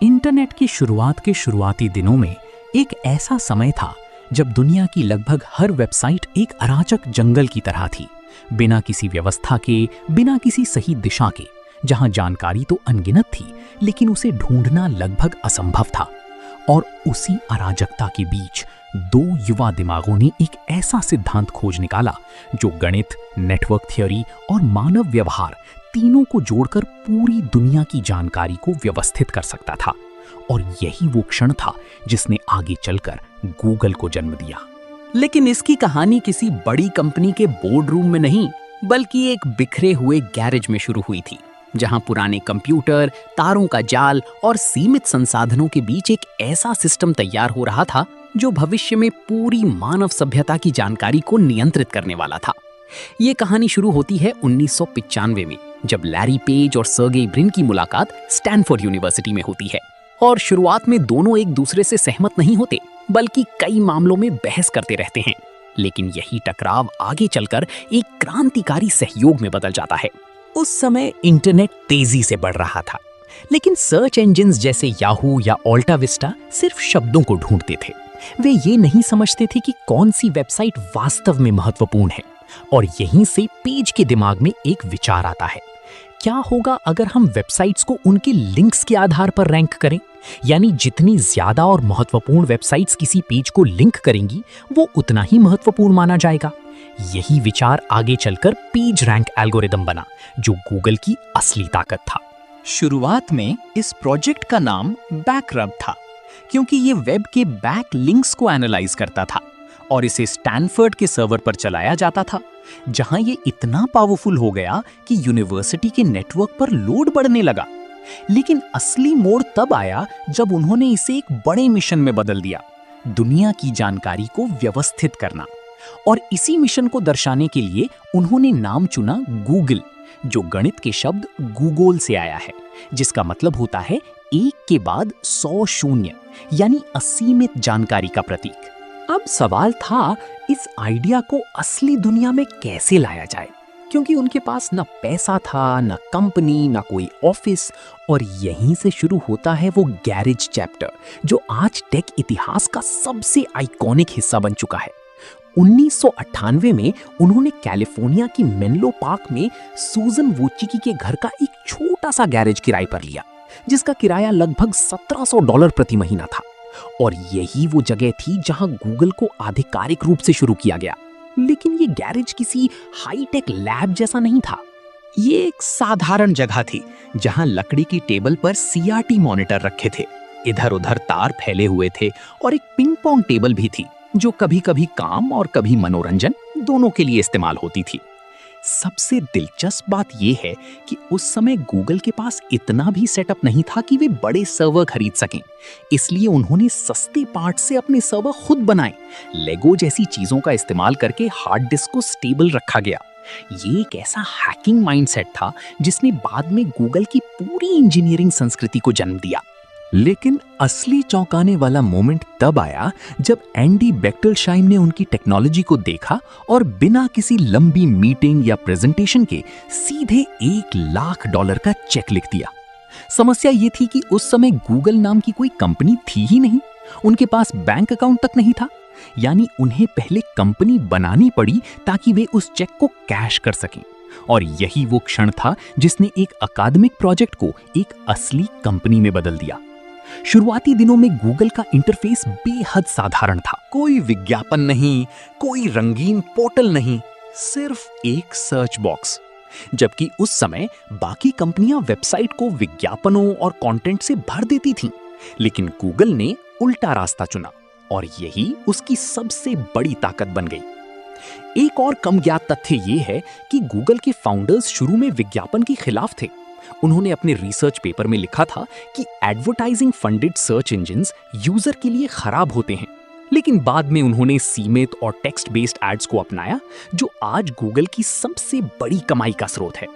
Internet की शुरुआत के शुरुआती दिनों में एक ऐसा समय था जब दुनिया की लगभग हर वेबसाइट एक अराजक जंगल की तरह थी, बिना किसी व्यवस्था के, बिना किसी सही दिशा के, जहां जानकारी तो अनगिनत थी लेकिन उसे ढूंढना लगभग असंभव था। और उसी अराजकता के बीच दो युवा दिमागों ने एक ऐसा सिद्धांत खोज निकाला जो गणित, नेटवर्क थ्योरी और मानव व्यवहार तीनों को जोड़कर पूरी दुनिया की जानकारी को व्यवस्थित कर सकता था। और यही वो क्षण था जिसने आगे चलकर गूगल को जन्म दिया। लेकिन इसकी कहानी किसी बड़ी कंपनी के बोर्ड रूम में नहीं, बल्कि एक बिखरे हुए गैरेज में शुरू हुई थी, जहां पुराने कंप्यूटर, तारों का जाल और सीमित संसाधनों के बीच एक ऐसा सिस्टम तैयार हो रहा था जो भविष्य में पूरी मानव सभ्यता की जानकारी को नियंत्रित करने वाला था। ये कहानी शुरू होती है 1995 में, जब लैरी पेज और सर्गेई ब्रिन की मुलाकात स्टैनफोर्ड यूनिवर्सिटी में होती है। और शुरुआत में दोनों एक दूसरे से सहमत नहीं होते, बल्कि कई मामलों में बहस करते रहते हैं। लेकिन यही टकराव आगे चलकर एक क्रांतिकारी सहयोग में बदल जाता है। उस समय इंटरनेट तेजी से बढ़ रहा था, लेकिन सर्च इंजिन्स जैसे याहू या ऑल्टा विस्टा सिर्फ शब्दों को ढूंढते थे। वे ये नहीं समझते थे कि कौन सी वेबसाइट वास्तव में महत्वपूर्ण है। और यहीं से पेज के दिमाग में एक विचार आता है, क्या होगा अगर हम वेबसाइट्स को उनके लिंक्स के आधार पर रैंक करें? यानी जितनी ज्यादा और महत्वपूर्ण वेबसाइट्स किसी पेज को लिंक करेंगी, वो उतना ही महत्वपूर्ण माना जाएगा। यही विचार आगे चलकर पेज रैंक एल्गोरिदम बना, जो गूगल की असली ताकत था। शुरुआत में इस प्रोजेक्ट का नाम बैकरब था, क्योंकि ये वेब के बैक लिंक्स को एनालाइज करता था और इसे स्टैनफोर्ड के सर्वर पर चलाया जाता था, जहां ये इतना पावरफुल हो गया कि यूनिवर्सिटी के नेटवर्क पर लोड बढ़ने लगा। लेकिन असली मोड़ तब आया जब उन्होंने इसे एक बड़े मिशन में बदल दिया, दुनिया की जानकारी को व्यवस्थित करना। और इसी मिशन को दर्शाने के लिए उन्होंने नाम चुना गूगल, जो गणित के शब्द गूगल से आया है, जिसका मतलब होता है एक के बाद 100 शून्य, यानी असीमित जानकारी का प्रतीक। अब सवाल था, इस आइडिया को असली दुनिया में कैसे लाया जाए, क्योंकि उनके पास न पैसा था, न कंपनी, न कोई ऑफिस। और यहीं से शुरू होता है वो गैरेज चैप्टर, जो आज टेक इतिहास का सबसे आइकॉनिक हिस्सा बन चुका है। 1998 में उन्होंने कैलिफोर्निया की मेनलो पार्क में सूजन वोचिकी के घर का एक छोटा सा गैरेज किराए पर लिया, जिसका किराया लगभग $1700 प्रति महीना था। और यही वो जगह थी जहां गूगल को आधिकारिक रूप से शुरू किया गया। लेकिन ये गैरेज किसी हाईटेक लैब जैसा नहीं था। ये एक साधारण जगह थी जहां लकड़ी की टेबल पर सीआरटी मॉनिटर रखे थे, इधर उधर तार फैले हुए थे और एक पिंग पोंग टेबल भी थी, जो कभी कभी काम और कभी मनोरंजन दोनों के लिए इस्तेमाल होती थी। सबसे दिलचस्प बात यह है कि उस समय गूगल के पास इतना भी सेटअप नहीं था कि वे बड़े सर्वर खरीद सकें, इसलिए उन्होंने सस्ते पार्ट से अपने सर्वर खुद बनाए। लेगो जैसी चीजों का इस्तेमाल करके हार्ड डिस्क को स्टेबल रखा गया। ये एक ऐसा हैकिंग माइंडसेट था जिसने बाद में गूगल की पूरी इंजीनियरिंग संस्कृति को जन्म दिया। लेकिन असली चौंकाने वाला मोमेंट तब आया जब एंडी बेक्टलशाइम ने उनकी टेक्नोलॉजी को देखा और बिना किसी लंबी मीटिंग या प्रेजेंटेशन के सीधे $1,00,000 का चेक लिख दिया। समस्या ये थी कि उस समय गूगल नाम की कोई कंपनी थी ही नहीं, उनके पास बैंक अकाउंट तक नहीं था। यानी उन्हें पहले कंपनी बनानी पड़ी ताकि वे उस चेक को कैश कर सकें। और यही वो क्षण था जिसने एक अकादमिक प्रोजेक्ट को एक असली कंपनी में बदल दिया। शुरुआती दिनों में गूगल का इंटरफेस बेहद साधारण था। कोई विज्ञापन नहीं, कोई रंगीन पोर्टल नहीं, सिर्फ एक सर्च बॉक्स। जबकि उस समय बाकी कंपनियां वेबसाइट को विज्ञापनों और कंटेंट से भर देती थीं, लेकिन गूगल ने उल्टा रास्ता चुना और यही उसकी सबसे बड़ी ताकत बन गई। एक और कम ज्ञात तथ्य ये है कि गूगल के फाउंडर्स शुरू में विज्ञापन के खिलाफ थे। उन्होंने अपने रिसर्च पेपर में लिखा था कि advertising funded search engines user के लिए खराब होते हैं। लेकिन बाद में उन्होंने सीमित और टेक्स्ट बेस्ड एड्स को अपनाया, जो आज गूगल की सबसे बड़ी कमाई का स्रोत है।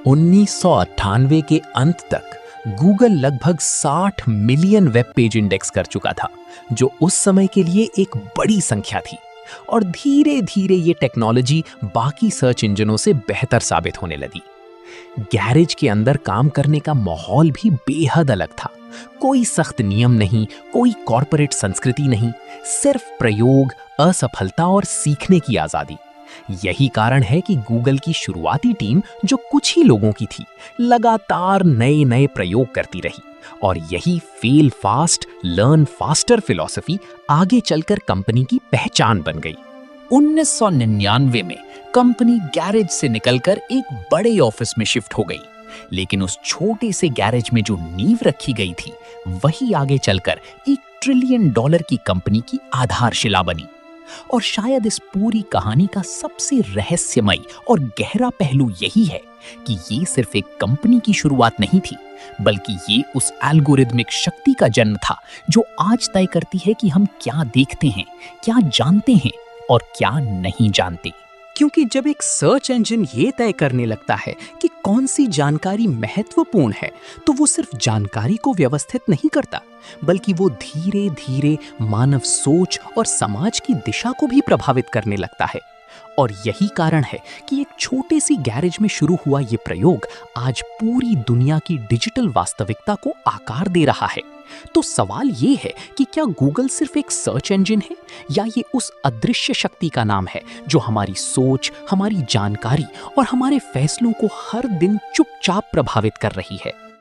1998 के अंत तक गूगल लगभग 60 मिलियन वेब पेज इंडेक्स कर चुका था, जो उस समय के लिए एक बड़ी संख्या थी। और धीरे धीरे ये टेक्नोलॉजी बाकी सर्च इंजनों से बेहतर साबित होने लगी। गैरेज के अंदर काम करने का माहौल भी बेहद अलग था। कोई सख्त नियम नहीं, कोई कॉर्पोरेट संस्कृति नहीं, सिर्फ प्रयोग, असफलता और सीखने की आजादी। यही कारण है कि गूगल की शुरुआती टीम, जो कुछ ही लोगों की थी, लगातार नए नए प्रयोग करती रही और यही fail fast learn faster philosophy आगे चलकर कंपनी की पहचान बन गई। 1999 में कंपनी गैरेज से निकलकर एक बड़े ऑफिस में शिफ्ट हो गई, लेकिन उस छोटे से गैरेज में जो नींव रखी गई थी वही आगे चलकर $1 ट्रिलियन की कंपनी की आधारशिला बनी। और शायद इस पूरी कहानी का सबसे रहस्यमयी और गहरा पहलू यही है कि ये सिर्फ एक कंपनी की शुरुआत नहीं थी, बल्कि ये उस एल्गोरिदमिक शक्ति का जन्म था जो आज तय करती है कि हम क्या देखते हैं, क्या जानते हैं और क्या नहीं जानते। क्योंकि जब एक सर्च इंजन ये तय करने लगता है कि कौन सी जानकारी महत्वपूर्ण है, तो वो सिर्फ जानकारी को व्यवस्थित नहीं करता, बल्कि वो धीरे धीरे मानव सोच और समाज की दिशा को भी प्रभावित करने लगता है। और यही कारण है कि एक छोटे सी गैरेज में शुरू हुआ ये प्रयोग आज पूरी दुनिया की डिजिटल वास्तविकता को आकार दे रहा है। तो सवाल ये है कि क्या गूगल सिर्फ एक सर्च इंजन है, या ये उस अदृश्य शक्ति का नाम है जो हमारी सोच, हमारी जानकारी और हमारे फैसलों को हर दिन चुपचाप प्रभावित कर रही है।